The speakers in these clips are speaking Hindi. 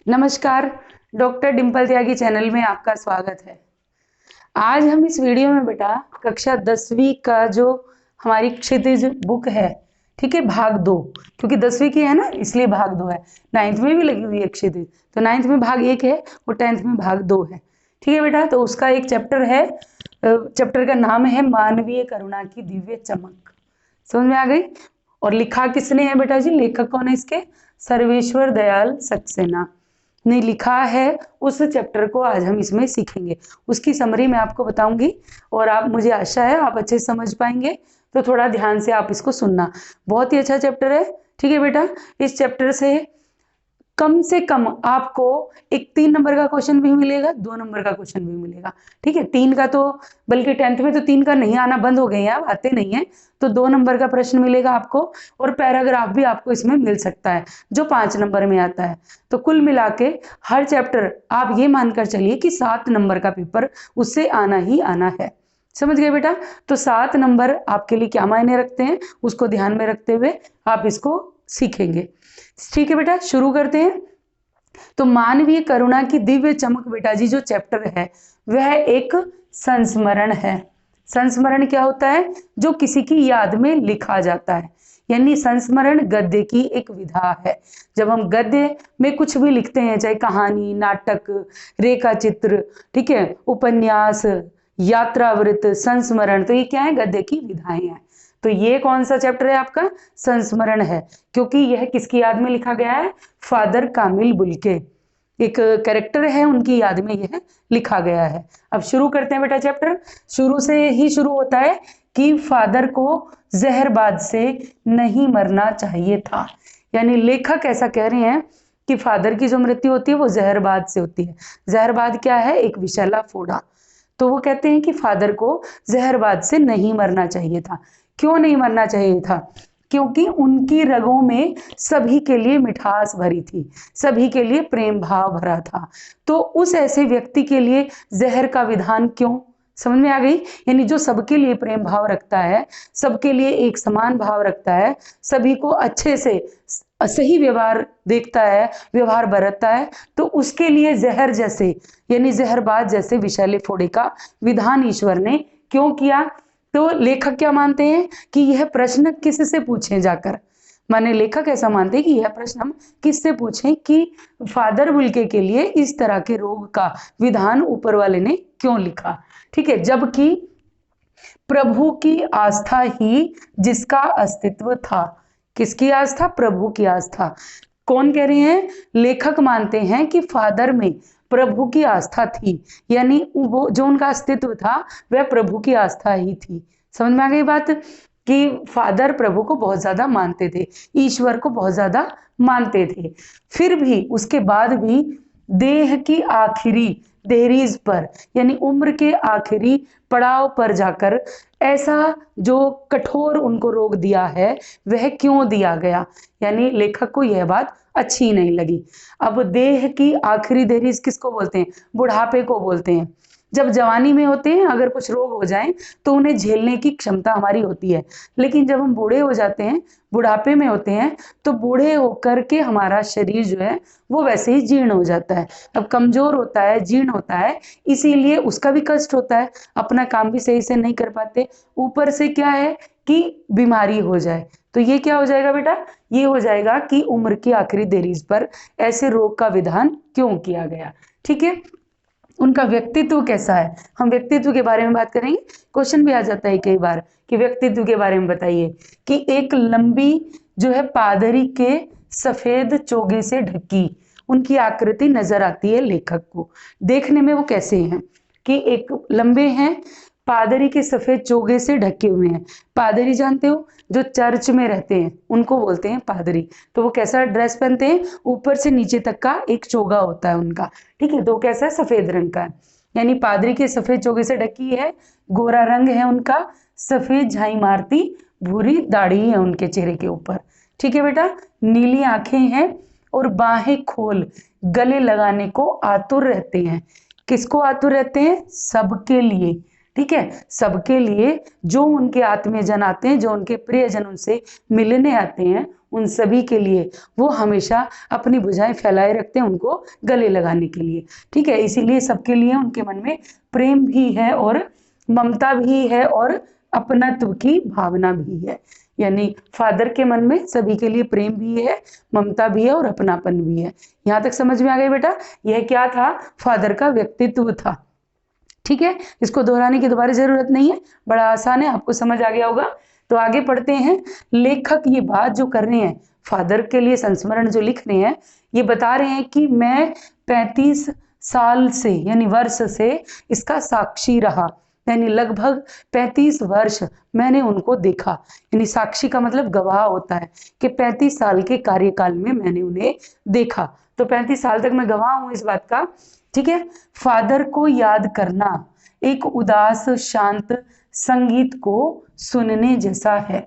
नमस्कार, डॉक्टर डिम्पल त्यागी चैनल में आपका स्वागत है। आज हम इस वीडियो में बेटा कक्षा 10वीं का जो हमारी क्षितिज बुक है, ठीक है, भाग 2, क्योंकि 10वीं की है ना, इसलिए भाग 2 है। 9th में भी लगी हुई है क्षितिज, तो 9th में भाग 1 है और 10th में भाग 2 है, ठीक है बेटा। तो उसका एक चैप्टर है, चैप्टर का नाम है मानवीय करुणा की दिव्य चमक। समझ में आ गई? और लिखा किसने है बेटा जी? लेखक कौन है इसके? सर्वेश्वर दयाल सक्सेना ने लिखा है। उस चैप्टर को आज हम इसमें सीखेंगे, उसकी समरी मैं आपको बताऊंगी और आप, मुझे आशा है आप अच्छे से समझ पाएंगे, तो थोड़ा ध्यान से आप इसको सुनना। बहुत ही अच्छा चैप्टर है, ठीक है बेटा। इस चैप्टर से कम आपको एक 3 नंबर का क्वेश्चन भी मिलेगा, 2 नंबर का क्वेश्चन भी मिलेगा, ठीक है। 3 का तो, बल्कि 10th में तो 3 का नहीं आना बंद हो गए हैं, अब आते नहीं है, तो 2 नंबर का प्रश्न मिलेगा आपको, और पैराग्राफ भी आपको इसमें मिल सकता है जो 5 नंबर में आता है। तो कुल मिला के हर चैप्टर आप ये मानकर चलिए कि 7 नंबर का पेपर उससे आना ही आना है। समझ गए बेटा? तो 7 नंबर आपके लिए क्या मायने रखते हैं, उसको ध्यान में रखते हुए आप इसको सीखेंगे, ठीक है बेटा। शुरू करते हैं। तो मानवीय करुणा की दिव्य चमक बेटा जी जो चैप्टर है, वह एक संस्मरण है। संस्मरण क्या होता है? जो किसी की याद में लिखा जाता है, यानी संस्मरण गद्य की एक विधा है। जब हम गद्य में कुछ भी लिखते हैं, चाहे कहानी, नाटक, रेखा चित्र, ठीक है, उपन्यास, यात्रावृत्त, संस्मरण, तो ये क्या है? गद्य की विधाएं हैं। तो ये कौन सा चैप्टर है आपका? संस्मरण है, क्योंकि यह किसकी याद में लिखा गया है? फादर कामिल बुल्के, एक कैरेक्टर है, उनकी याद में यह लिखा गया है। अब शुरू करते हैं बेटा चैप्टर। शुरू से ही शुरू होता है कि फादर को जहरबाद से नहीं मरना चाहिए था, यानी लेखक ऐसा कह रहे हैं कि फादर की जो मृत्यु होती है वो जहरबाद से होती है। जहरबाद क्या है? एक विषैला फोड़ा। तो वो कहते हैं कि फादर को जहरबाद से नहीं मरना चाहिए था। क्यों नहीं मरना चाहिए था? क्योंकि उनकी रगों में सभी के लिए मिठास भरी थी, सभी के लिए प्रेम भाव भरा था। तो उस ऐसे व्यक्ति के लिए जहर का विधान क्यों? समझ में आ गई? यानी जो सबके लिए प्रेम भाव रखता है, सबके लिए एक समान भाव रखता है, सभी को अच्छे से सही व्यवहार देखता है, व्यवहार बरतता है, तो उसके लिए जहर जैसे, यानी जहरबाद जैसे विषैले फोड़े का विधान ईश्वर ने क्यों किया? तो लेखक क्या मानते हैं कि यह प्रश्न किससे पूछें जाकर, माने लेखक ऐसा मानते हैं कि यह प्रश्न हम किससे पूछें कि फादर बुल्के के लिए इस तरह के रोग का विधान ऊपर वाले ने क्यों लिखा, ठीक है। जबकि प्रभु की आस्था ही जिसका अस्तित्व था। किसकी आस्था? प्रभु की आस्था। कौन कह रहे हैं? लेखक मानते हैं कि फादर में प्रभु की आस्था थी, यानी वो जो उनका अस्तित्व था वह प्रभु की आस्था ही थी। समझ में आ गई बात? कि फादर प्रभु को बहुत ज्यादा मानते थे, ईश्वर को बहुत ज्यादा मानते थे। फिर भी, उसके बाद भी देह की आखिरी देहरीज पर, यानी उम्र के आखिरी पड़ाव पर जाकर ऐसा जो कठोर उनको रोग दिया है, वह क्यों दिया गया? यानी लेखक को यह बात अच्छी नहीं लगी। अब देह की आखिरी देहरीज किसको बोलते हैं? बुढ़ापे को बोलते हैं। जब जवानी में होते हैं, अगर कुछ रोग हो जाएं तो उन्हें झेलने की क्षमता हमारी होती है, लेकिन जब हम बूढ़े हो जाते हैं, बुढ़ापे में होते हैं, तो बूढ़े होकर के हमारा शरीर जो है वो वैसे ही जीर्ण हो जाता है। अब कमजोर होता है, जीर्ण होता है, इसीलिए उसका भी कष्ट होता है, अपना काम भी सही से नहीं कर पाते, ऊपर से क्या है कि बीमारी हो जाए, तो ये क्या हो जाएगा बेटा? ये हो जाएगा कि उम्र की आखिरी देहरीज पर ऐसे रोग का विधान क्यों किया गया, ठीक है। उनका व्यक्तित्व कैसा है, हम व्यक्तित्व के बारे में बात करेंगे। क्वेश्चन भी आ जाता है कई बार कि व्यक्तित्व के बारे में बताइए, कि एक लंबी जो है पादरी के सफेद चोगे से ढकी उनकी आकृति नजर आती है लेखक को। देखने में वो कैसे हैं? कि एक लंबे हैं, पादरी के सफेद चोगे से ढके हुए हैं। पादरी जानते हो, जो चर्च में रहते हैं उनको बोलते हैं पादरी। तो वो कैसा ड्रेस पहनते हैं? ऊपर से नीचे तक का एक चोगा होता है उनका, ठीक है। तो कैसा है? सफेद रंग का है, यानी पादरी के सफेद चोगे से ढकी है, गोरा रंग है उनका, सफेद झाई मारती भूरी दाढ़ी है उनके चेहरे के ऊपर, ठीक है बेटा। नीली आंखें हैं और बाहें खोल गले लगाने को आतुर रहते हैं। किसको आतुर रहते हैं? सबके लिए, ठीक है, सबके लिए जो उनके आत्मीयजन आते हैं, जो उनके प्रियजन उनसे मिलने आते हैं, उन सभी के लिए वो हमेशा अपनी भुजाएं फैलाए रखते हैं उनको गले लगाने के लिए। ठीक है, इसीलिए सबके लिए उनके मन में प्रेम भी है और ममता भी है और अपनत्व की भावना भी है। यानी फादर के मन में सभी के लिए प्रेम भी है, ममता भी है और अपनापन भी है। यहाँ तक समझ में आ गई बेटा? यह क्या था? फादर का व्यक्तित्व था। ठीक है, इसको दोहराने की दोबारा जरूरत नहीं है, बड़ा आसान है, आपको समझ आ गया होगा। तो आगे पढ़ते हैं। लेखक ये बात जो कर रहे हैं, फादर के लिए संस्मरण जो लिख रहे हैं, ये बता रहे हैं कि मैं 35 साल से यानी वर्ष से इसका साक्षी रहा, यानी लगभग 35 वर्ष मैंने उनको देखा। यानी साक्षी का मतलब गवाह होता है कि 35 साल के कार्यकाल में मैंने उन्हें देखा, तो 35 साल तक मैं गवाह हूं इस बात का। ठीक है, फादर को याद करना एक उदास शांत संगीत को सुनने जैसा है।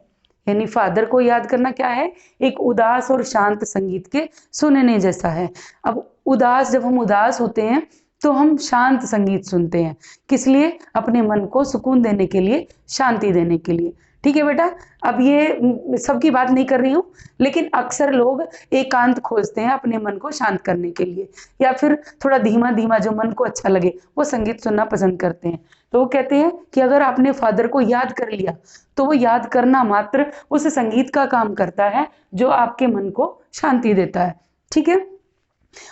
यानी फादर को याद करना क्या है? एक उदास और शांत संगीत के सुनने जैसा है। अब उदास, जब हम उदास होते हैं तो हम शांत संगीत सुनते हैं, किस लिए? अपने मन को सुकून देने के लिए, शांति देने के लिए। ठीक है बेटा, अब ये सबकी बात नहीं कर रही हूँ, लेकिन अक्सर लोग एकांत खोजते हैं अपने मन को शांत करने के लिए, या फिर थोड़ा धीमा धीमा जो मन को अच्छा लगे वो संगीत सुनना पसंद करते हैं। तो वो कहते हैं कि अगर आपने फादर को याद कर लिया तो वो याद करना मात्र उस संगीत का काम करता है जो आपके मन को शांति देता है। ठीक है,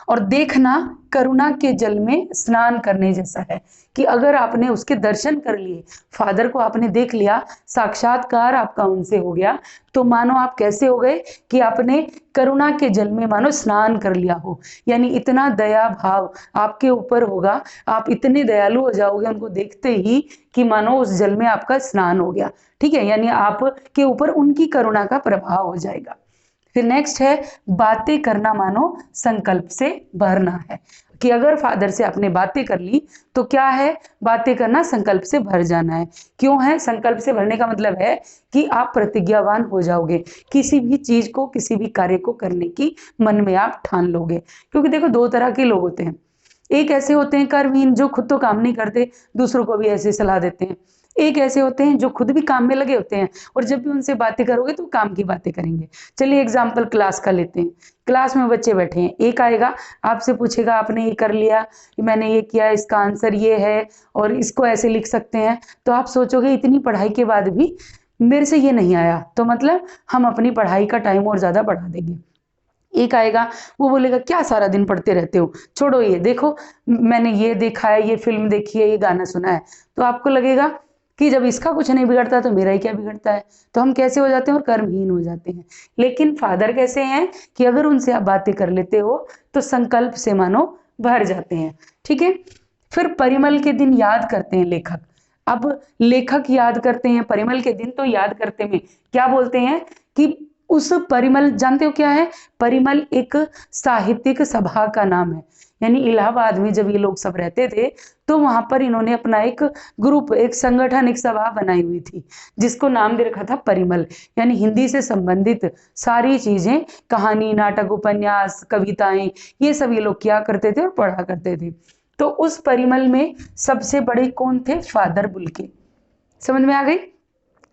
और देखना करुणा के जल में स्नान करने जैसा है, कि अगर आपने उसके दर्शन कर लिए, फादर को आपने देख लिया, साक्षात्कार आपका उनसे हो गया, तो मानो आप कैसे हो गए कि आपने करुणा के जल में मानो स्नान कर लिया हो। यानी इतना दया भाव आपके ऊपर होगा, आप इतने दयालु हो जाओगे उनको देखते ही कि मानो उस जल में आपका स्नान हो गया। ठीक है, यानी आपके ऊपर उनकी करुणा का प्रभाव हो जाएगा। फिर नेक्स्ट है बातें करना मानो संकल्प से भरना है, कि अगर फादर से आपने बातें कर ली तो क्या है? बातें करना संकल्प से भर जाना है। क्यों है? संकल्प से भरने का मतलब है कि आप प्रतिज्ञावान हो जाओगे, किसी भी चीज को, किसी भी कार्य को करने की मन में आप ठान लोगे। क्योंकि देखो, दो तरह के लोग होते हैं। एक ऐसे होते हैं कर्महीन, जो खुद तो काम नहीं करते, दूसरों को भी ऐसे सलाह देते हैं। एक ऐसे होते हैं जो खुद भी काम में लगे होते हैं और जब भी उनसे बातें करोगे तो काम की बातें करेंगे। चलिए एग्जाम्पल क्लास का लेते हैं। क्लास में बच्चे बैठे हैं, एक आएगा आपसे पूछेगा आपने ये कर लिया, मैंने ये किया, इसका आंसर ये है और इसको ऐसे लिख सकते हैं। तो आप सोचोगे इतनी पढ़ाई के बाद भी मेरे से ये नहीं आया, तो मतलब हम अपनी पढ़ाई का टाइम और ज्यादा बढ़ा देंगे। एक आएगा, वो बोलेगा क्या सारा दिन पढ़ते रहते हो, छोड़ो ये, देखो मैंने ये देखा है, ये फिल्म देखी है, ये गाना सुना है। तो आपको लगेगा कि जब इसका कुछ नहीं बिगड़ता तो मेरा ही क्या बिगड़ता है। तो हम कैसे हो जाते हैं? और कर्महीन हो जाते हैं। लेकिन फादर कैसे हैं कि अगर उनसे आप बातें कर लेते हो तो संकल्प से मानो भर जाते हैं। ठीक है, फिर परिमल के दिन याद करते हैं लेखक। अब लेखक याद करते हैं परिमल के दिन, तो याद करते में क्या बोलते हैं कि उस परिमल, जानते हो क्या है? परिमल एक साहित्यिक सभा का नाम है। यानी इलाहाबाद में जब ये लोग सब रहते थे तो वहां पर इन्होंने अपना एक ग्रुप, एक संगठन, एक सभा बनाई हुई थी जिसको नाम दे रखा था परिमल। यानी हिंदी से संबंधित सारी चीजें, कहानी, नाटक, उपन्यास, कविताएं, ये सब ये लोग किया करते थे और पढ़ा करते थे। तो उस परिमल में सबसे बड़े कौन थे? Father Bulcke. समझ में आ गई?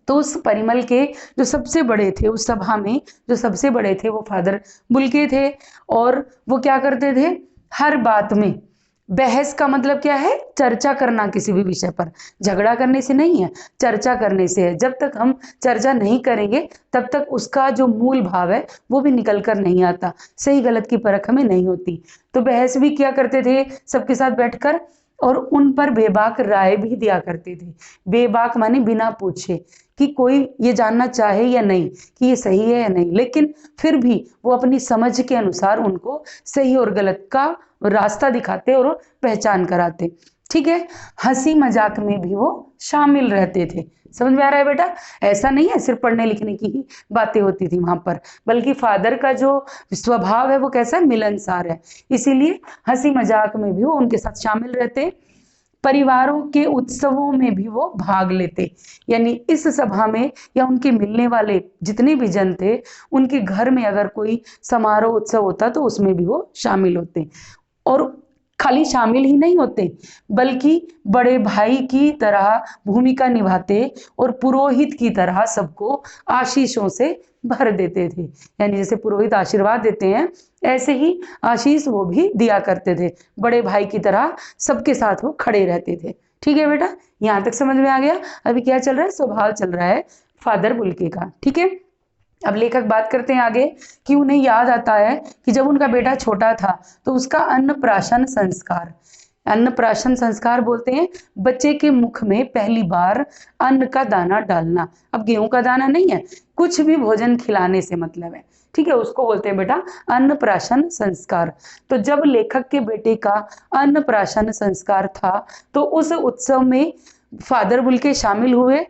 तो उस परिमल के जो सबसे बड़े थे, उस सभा में जो सबसे बड़े थे वो फादर बुल्के थे। और वो क्या करते थे? हर बात में बहस का मतलब क्या है? चर्चा करना किसी भी विषय पर। झगड़ा करने से नहीं है, चर्चा करने से है। जब तक हम चर्चा नहीं करेंगे तब तक उसका जो मूल भाव है वो भी निकल कर नहीं आता, सही गलत की परख हमें नहीं होती। तो बहस भी किया करते थे सबके साथ बैठकर, और उन पर बेबाक राय भी दिया करते थे। बेबाक माने बिना पूछे, कि कोई ये जानना चाहे या नहीं कि ये सही है या नहीं, लेकिन फिर भी वो अपनी समझ के अनुसार उनको सही और गलत का रास्ता दिखाते और पहचान कराते। ठीक है, हंसी मजाक में भी वो शामिल रहते थे। समझ में आ रहा है बेटा? ऐसा नहीं है सिर्फ पढ़ने लिखने की ही बातें होती थी वहां पर, बल्कि फादर का जो स्वभाव है वो कैसा है? मिलनसार है। इसीलिए हंसी मजाक में भी वो उनके साथ शामिल रहते। परिवारों के उत्सवों में भी वो भाग लेते। यानी इस सभा में या उनके मिलने वाले जितने भी जन थे, उनके घर में अगर कोई समारोह उत्सव होता तो उसमें भी वो शामिल होते। और खाली शामिल ही नहीं होते बल्कि बड़े भाई की तरह भूमिका निभाते और पुरोहित की तरह सबको आशीषों से भर देते थे। यानी जैसे पुरोहित आशीर्वाद देते हैं ऐसे ही आशीष वो भी दिया करते थे, बड़े भाई की तरह सबके साथ वो खड़े रहते थे। ठीक है बेटा, यहाँ तक समझ में आ गया। अभी क्या चल रहा है, स्वभाव चल रहा है फादर बुल्के का। ठीक है, अब लेखक बात करते हैं आगे कि उन्हें याद आता है कि जब उनका बेटा छोटा था तो उसका अन्नप्राशन संस्कार, अन्नप्राशन संस्कार बोलते हैं बच्चे के मुख में पहली बार अन्न का दाना डालना। अब गेहूं का दाना नहीं है, कुछ भी भोजन खिलाने से मतलब है। ठीक है, उसको बोलते हैं बेटा अन्नप्राशन संस्कार। तो जब लेखक के बेटे का अन्नप्राशन संस्कार था तो उस उत्सव में फादर बुल्के शामिल हुए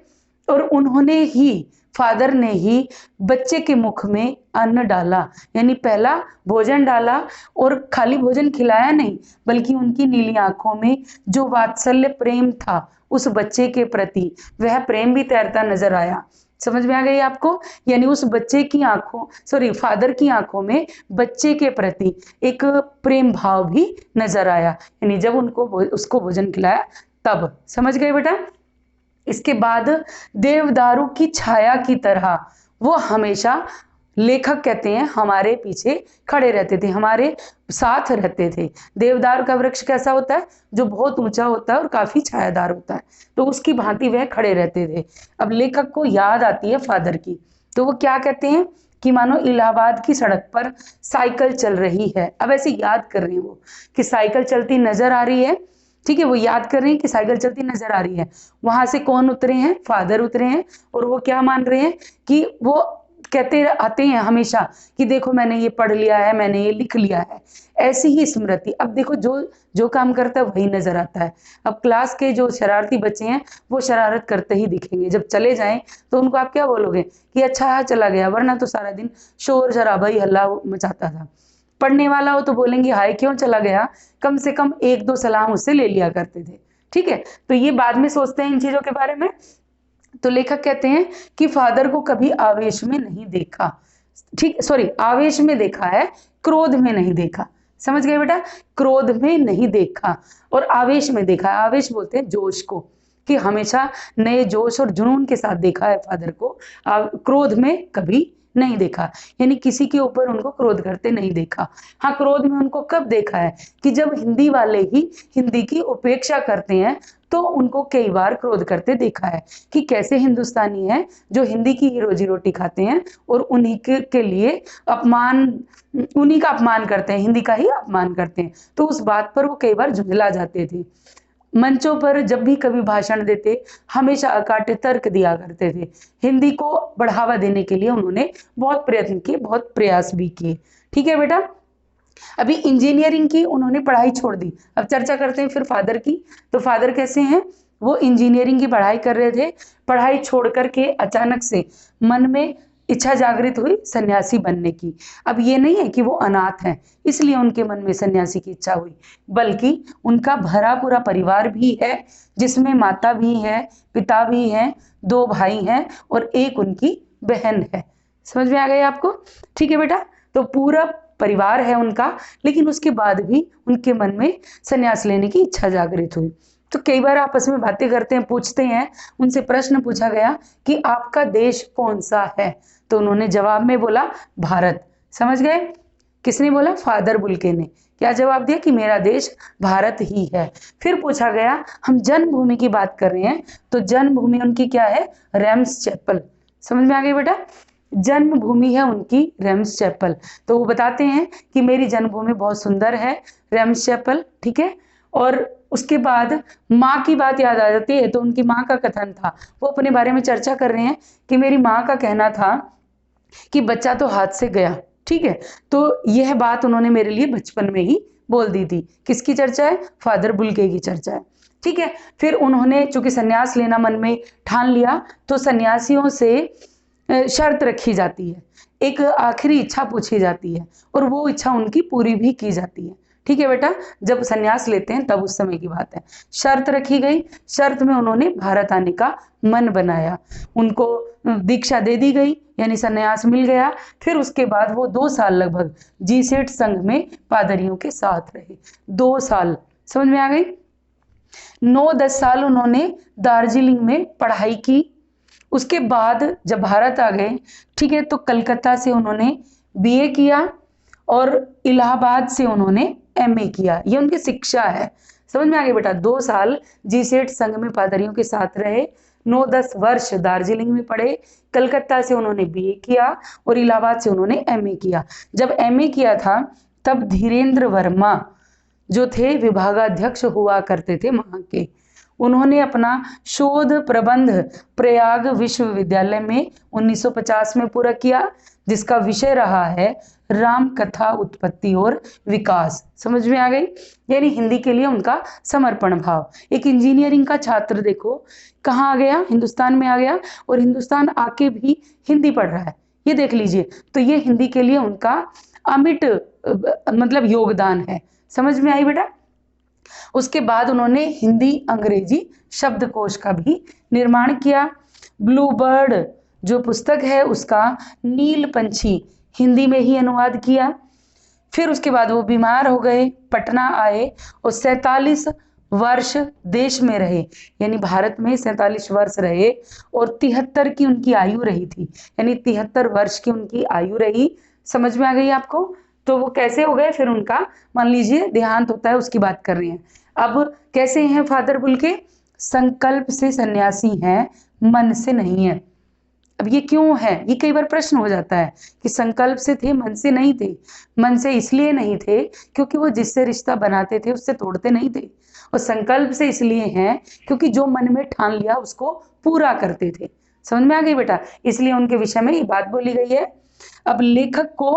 और उन्होंने ही, फादर ने ही बच्चे के मुख में अन्न डाला, यानी पहला भोजन डाला। और खाली भोजन खिलाया नहीं बल्कि उनकी नीली आंखों में जो वात्सल्य प्रेम था उस बच्चे के प्रति, वह प्रेम भी तैरता नजर आया। समझ में आ गई आपको? यानी उस बच्चे की आंखों, फादर की आंखों में बच्चे के प्रति एक प्रेम भाव भी नजर आया, यानी जब उसको भोजन खिलाया तब। समझ गए बेटा? इसके बाद देवदारू की छाया की तरह वो हमेशा, लेखक कहते हैं, हमारे पीछे खड़े रहते थे, हमारे साथ रहते थे। देवदार का वृक्ष कैसा होता है? जो बहुत ऊंचा होता है और काफी छायादार होता है, तो उसकी भांति वह खड़े रहते थे। अब लेखक को याद आती है फादर की, तो वो क्या कहते हैं कि मानो इलाहाबाद की सड़क पर साइकिल चल रही है। अब ऐसे याद कर रहे हैं वो कि साइकिल चलती नजर आ रही है। ठीक है, वो याद कर रहे हैं कि साइकिल चलती नजर आ रही है। वहां से कौन उतरे हैं? फादर उतरे हैं। और वो क्या मान रहे हैं कि वो कहते आते हैं हमेशा कि देखो मैंने ये पढ़ लिया है, मैंने ये लिख लिया है, ऐसी ही स्मृति। अब देखो जो जो काम करता है वही नजर आता है। अब क्लास के जो शरारती बच्चे हैं वो शरारत करते ही दिखेंगे, जब चले जाएं तो उनको आप क्या बोलोगे कि अच्छा चला गया, वरना तो सारा दिन शोर शराबा ही हल्ला मचाता था। पढ़ने वाला हो तो बोलेंगे हाय क्यों चला गया, कम से कम एक दो सलाम उससे ले लिया करते थे। ठीक है, तो ये बाद में सोचते हैं इन चीजों के बारे में। तो लेखक कहते हैं कि फादर को कभी आवेश में नहीं देखा। ठीक, आवेश में देखा है, क्रोध में नहीं देखा। समझ गए बेटा? क्रोध में नहीं देखा और आवेश में देखा है। आवेश बोलते हैं जोश को, कि हमेशा नए जोश और जुनून के साथ देखा है फादर को, क्रोध में कभी नहीं देखा, यानी किसी के ऊपर उनको क्रोध करते नहीं देखा। हाँ, क्रोध में उनको कब देखा है कि जब हिंदी वाले ही हिंदी की उपेक्षा करते हैं तो उनको कई बार क्रोध करते देखा है कि कैसे हिंदुस्तानी है जो हिंदी की ही रोजी रोटी खाते हैं और उन्हीं के लिए उन्हीं का अपमान करते हैं, हिंदी का ही अपमान करते हैं। तो उस बात पर वो कई बार झुंझला जाते थे। मंचों पर जब भी कभी भाषण देते हमेशा अकाट्य तर्क दिया करते थे। हिंदी को बढ़ावा देने के लिए उन्होंने बहुत प्रयत्न किए, बहुत प्रयास भी किए। ठीक है बेटा, अभी इंजीनियरिंग की उन्होंने पढ़ाई छोड़ दी। अब चर्चा करते हैं फिर फादर की। तो फादर कैसे हैं? वो इंजीनियरिंग की पढ़ाई कर रहे थे, पढ़ाई छोड़ करके अचानक से मन में इच्छा जागृत हुई सन्यासी बनने की। अब ये नहीं है कि वो अनाथ हैं इसलिए उनके मन में सन्यासी की इच्छा हुई, बल्कि उनका भरा पूरा परिवार भी है जिसमें माता भी है, पिता भी है, 2 भाई हैं और एक उनकी बहन है। समझ में आ गई आपको? ठीक है बेटा, तो पूरा परिवार है उनका, लेकिन उसके बाद भी उनके मन में सन्यास लेने की इच्छा जागृत हुई। तो कई बार आपस में बातें करते हैं, पूछते हैं, उनसे प्रश्न पूछा गया कि आपका देश कौन सा है? तो उन्होंने जवाब में बोला भारत। समझ गए? किसने बोला? फादर बुल्के ने। क्या जवाब दिया? कि मेरा देश भारत ही है। फिर पूछा गया हम जन्मभूमि की बात कर रहे हैं, तो जन्मभूमि उनकी क्या है? रेम्स चैपल। समझ में आ गई बेटा? जन्मभूमि है उनकी रेम्स चैपल। तो वो बताते हैं कि मेरी जन्मभूमि बहुत सुंदर है, रेम्स चैपल। ठीक है, और उसके बाद माँ की बात याद आ जाती है, तो उनकी माँ का कथन था, वो अपने बारे में चर्चा कर रहे हैं कि मेरी माँ का कहना था कि बच्चा तो हाथ से गया। ठीक है, तो यह बात उन्होंने मेरे लिए बचपन में ही बोल दी थी। किसकी चर्चा है? फादर बुल्के की चर्चा है। ठीक है, फिर उन्होंने चूंकि सन्यास लेना मन में ठान लिया, तो सन्यासियों से शर्त रखी जाती है, एक आखिरी इच्छा पूछी जाती है और वो इच्छा उनकी पूरी भी की जाती है। ठीक है बेटा, जब संन्यास लेते हैं तब उस समय की बात है। शर्त रखी गई, शर्त में उन्होंने भारत आने का मन बनाया, उनको दीक्षा दे दी गई, यानी संन्यास मिल गया। फिर उसके बाद वो 2 साल लगभग जीसेट संघ में पादरियों के साथ रहे। 2 साल, समझ में आ गई। 9-10 साल उन्होंने दार्जिलिंग में पढ़ाई की। उसके बाद जब भारत आ गए, ठीक है, तो कलकत्ता से उन्होंने बीए किया और इलाहाबाद से उन्होंने एमए किया। ये उनकी शिक्षा है, समझ में आ गई बेटा। 2 साल जीसेट संघ में पादरियों के साथ रहे, 9-10 वर्ष दार्जिलिंग में पढ़े, कलकत्ता से उन्होंने बीए किया और इलाहाबाद से उन्होंने एमए किया। जब एमए किया था तब धीरेन्द्र वर्मा जो थे विभागाध्यक्ष हुआ करते थे वहां के। उन्होंने अपना शोध प्रबंध प्रयाग विश्वविद्यालय में 1950 में पूरा किया, जिसका विषय रहा है राम कथा उत्पत्ति और विकास। समझ में आ गई, यानी हिंदी के लिए उनका समर्पण भाव। एक इंजीनियरिंग का छात्र देखो कहाँ आ गया, हिंदुस्तान में आ गया और हिंदुस्तान आके भी हिंदी पढ़ रहा है, ये देख लीजिए। तो ये हिंदी के लिए उनका अमिट मतलब योगदान है। समझ में आई बेटा। उसके बाद उन्होंने हिंदी अंग्रेजी शब्दकोश का भी निर्माण किया। ब्लू बर्ड जो पुस्तक है उसका नील पंछी हिंदी में ही अनुवाद किया। फिर उसके बाद वो बीमार हो गए, पटना आए और 47 वर्ष देश में रहे, यानी भारत में 47 वर्ष रहे और 73 की उनकी आयु रही थी, यानी 73 वर्ष की उनकी आयु रही। समझ में आ गई आपको। तो वो कैसे हो गए, फिर उनका मान लीजिए देहांत होता है, उसकी बात कर रहे हैं। अब कैसे हैं फादर बुल्के, संकल्प से सन्यासी हैं, मन से नहीं है। अब ये क्यों है, ये कई बार प्रश्न हो जाता है कि संकल्प से थे मन से नहीं थे। मन से इसलिए नहीं थे क्योंकि वो जिससे रिश्ता बनाते थे उससे तोड़ते नहीं थे, और संकल्प से इसलिए हैं क्योंकि जो मन में ठान लिया उसको पूरा करते थे। समझ में आ गई बेटा, इसलिए उनके विषय में ये बात बोली गई है। अब लेखक को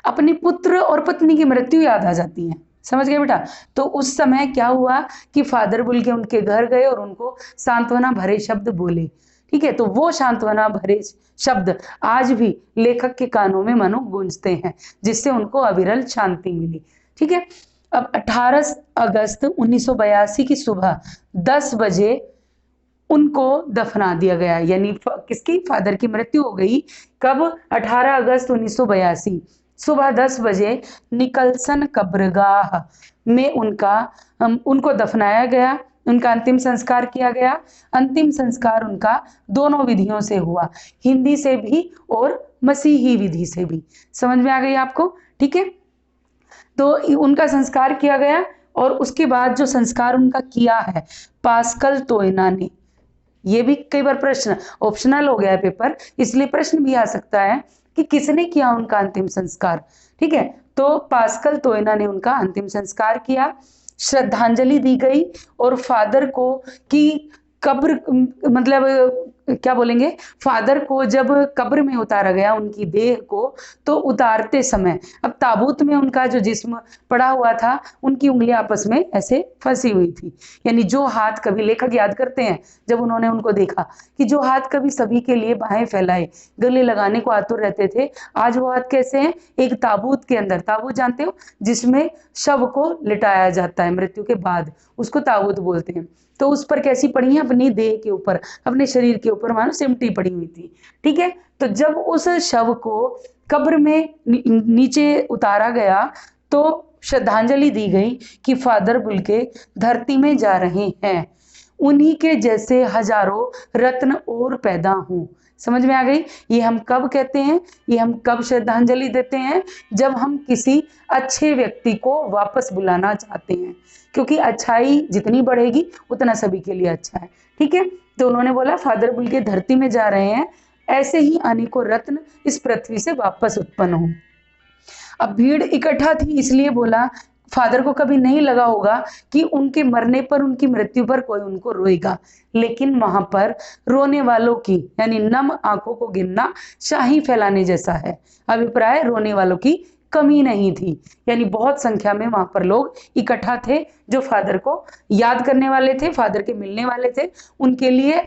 अपने पुत्र और पत्नी की मृत्यु याद आ जाती है, समझ गए बेटा। तो उस समय क्या हुआ कि फादर बुल्के उनके घर गए और उनको सांत्वना भरे शब्द बोले। ठीक है, तो वो सांत्वना भरे शब्द आज भी लेखक के कानों में मानो गूंजते हैं, जिससे उनको अविरल शांति मिली। ठीक है, अब 18 अगस्त 1982 की सुबह 10 बजे उनको दफना दिया गया, यानी किसकी, फादर की मृत्यु हो गई। कब, 18 अगस्त 1982 सुबह 10 बजे निकलसन कब्रगाह में उनको दफनाया गया, उनका अंतिम संस्कार किया गया। अंतिम संस्कार उनका दोनों विधियों से हुआ, हिंदी से भी और मसीही विधि से भी। समझ में आ गई आपको। ठीक है, तो उनका संस्कार किया गया और उसके बाद जो संस्कार उनका किया है पास्कल तोयना ने, ये भी कई बार प्रश्न ऑप्शनल हो गया है पेपर, इसलिए प्रश्न भी आ सकता है कि किसने किया उनका अंतिम संस्कार। ठीक है, तो पास्कल तोयना ने उनका अंतिम संस्कार किया, श्रद्धांजलि दी गई और फादर को की कब्र मतलब क्या बोलेंगे, फादर को जब कब्र में उतारा गया उनकी देह को, तो उतारते समय अब ताबूत में उनका जो जिस्म पड़ा हुआ था, उनकी उंगलियां आपस में ऐसे फंसी हुई थी, यानी जो हाथ कभी, लेखक याद करते हैं जब उन्होंने उनको देखा कि जो हाथ कभी सभी के लिए बाहें फैलाए गले लगाने को आतुर रहते थे, आज वो हाथ कैसे हैं, एक ताबूत के अंदर। ताबूत जानते हो, जिसमें शव को लिटाया जाता है मृत्यु के बाद, उसको ताबूत बोलते हैं। तो उस पर कैसी पड़ी है, अपनी देह के ऊपर, अपने शरीर के ऊपर मानो सिमटी पड़ी हुई थी। ठीक है, तो जब उस शव को कब्र में नीचे उतारा गया तो श्रद्धांजलि दी गई कि फादर बुल्के धरती में जा रहे हैं, उन्हीं के जैसे हजारों रत्न और पैदा हों। समझ में आ गई। ये हम कब कहते हैं, ये हम कब श्रद्धांजलि देते हैं, जब हम किसी अच्छे व्यक्ति को वापस बुलाना चाहते हैं, क्योंकि अच्छाई जितनी बढ़ेगी उतना सभी के लिए अच्छा है। ठीक है, तो उन्होंने बोला फादर बुल्के धरती में जा रहे हैं, ऐसे ही अनेकों रत्न इस पृथ्वी से वापस उत्पन्न हो। अब भीड़ इकट्ठा थी, इसलिए बोला फादर को कभी नहीं लगा होगा कि उनके मरने पर, उनकी मृत्यु पर कोई उनको रोएगा, लेकिन वहां पर रोने वालों की यानी नम आंखों को गिनना शाही फैलाने जैसा है। अभिप्राय रोने वालों की कमी नहीं थी, यानी बहुत संख्या में वहां पर लोग इकट्ठा थे जो फादर को याद करने वाले थे, फादर के मिलने वाले थे, उनके लिए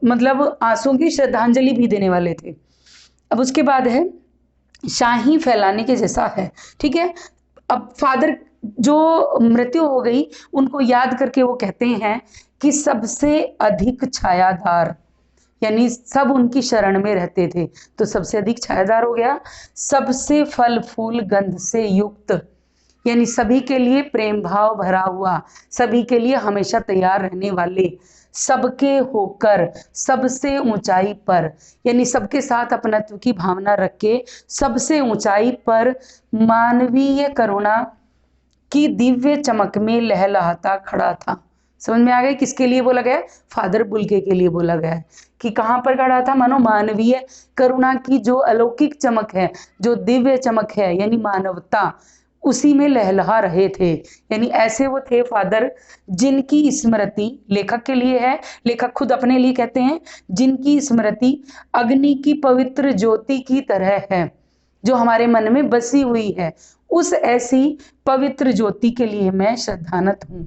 मतलब आंसुओं की श्रद्धांजलि भी देने वाले थे। अब उसके बाद है शाही फैलाने के जैसा है। ठीक है, अब फादर जो मृत्यु हो गई उनको याद करके वो कहते हैं कि सबसे अधिक छायादार, यानी सब उनकी शरण में रहते थे तो सबसे अधिक छायादार हो गया। सबसे फल फूल गंध से युक्त, यानी सभी के लिए प्रेम भाव भरा हुआ, सभी के लिए हमेशा तैयार रहने वाले, सबके होकर, सबसे ऊंचाई पर, यानी सबके साथ अपनत्व की भावना रख के सबसे ऊंचाई पर मानवीय करुणा की दिव्य चमक में लहलहाता खड़ा था। समझ में आ गया किसके लिए बोला गया है? फादर बुल्के के लिए बोला गया है कि कहाँ पर खड़ा था? मानो मानवीय करुणा की जो अलौकिक चमक है, जो दिव्य चमक है, यानी मानवता, उसी में लहलहा रहे थे। यानी ऐसे वो थे फादर जिनकी स्मृति, लेखक के लिए है, लेखक खुद अपने लिए कहते हैं, जिनकी स्मृति अग्नि की पवित्र ज्योति की तरह है जो हमारे मन में बसी हुई है। उस ऐसी पवित्र ज्योति के लिए मैं श्रद्धानत हूं।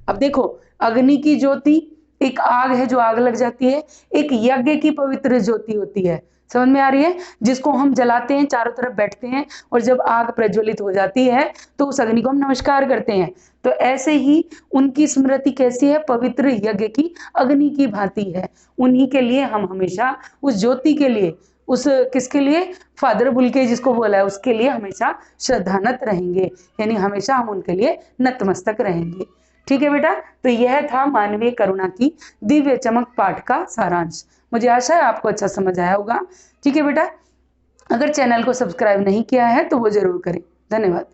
अब देखो, अग्नि की ज्योति एक आग है जो आग लग जाती है, एक यज्ञ की पवित्र ज्योति होती है, समझ में आ रही है, जिसको हम जलाते हैं, चारों तरफ बैठते हैं और जब आग प्रज्वलित हो जाती है तो उस अग्नि को हम नमस्कार करते हैं। तो ऐसे ही उनकी स्मृति कैसी है? पवित्र यज्ञ की अग्नि की भांति है। उन्हीं के लिए हम हमेशा, उस ज्योति के लिए, उस किसके लिए? फादर बुल्के जिसको बोला है, उसके लिए हमेशा श्रद्धानत रहेंगे, यानी हमेशा हम उनके लिए नतमस्तक रहेंगे। ठीक है बेटा, तो यह था मानवीय करुणा की दिव्य चमक पाठ का सारांश। मुझे आशा है आपको अच्छा समझ आया होगा। ठीक है बेटा, अगर चैनल को सब्सक्राइब नहीं किया है तो वो जरूर करें। धन्यवाद।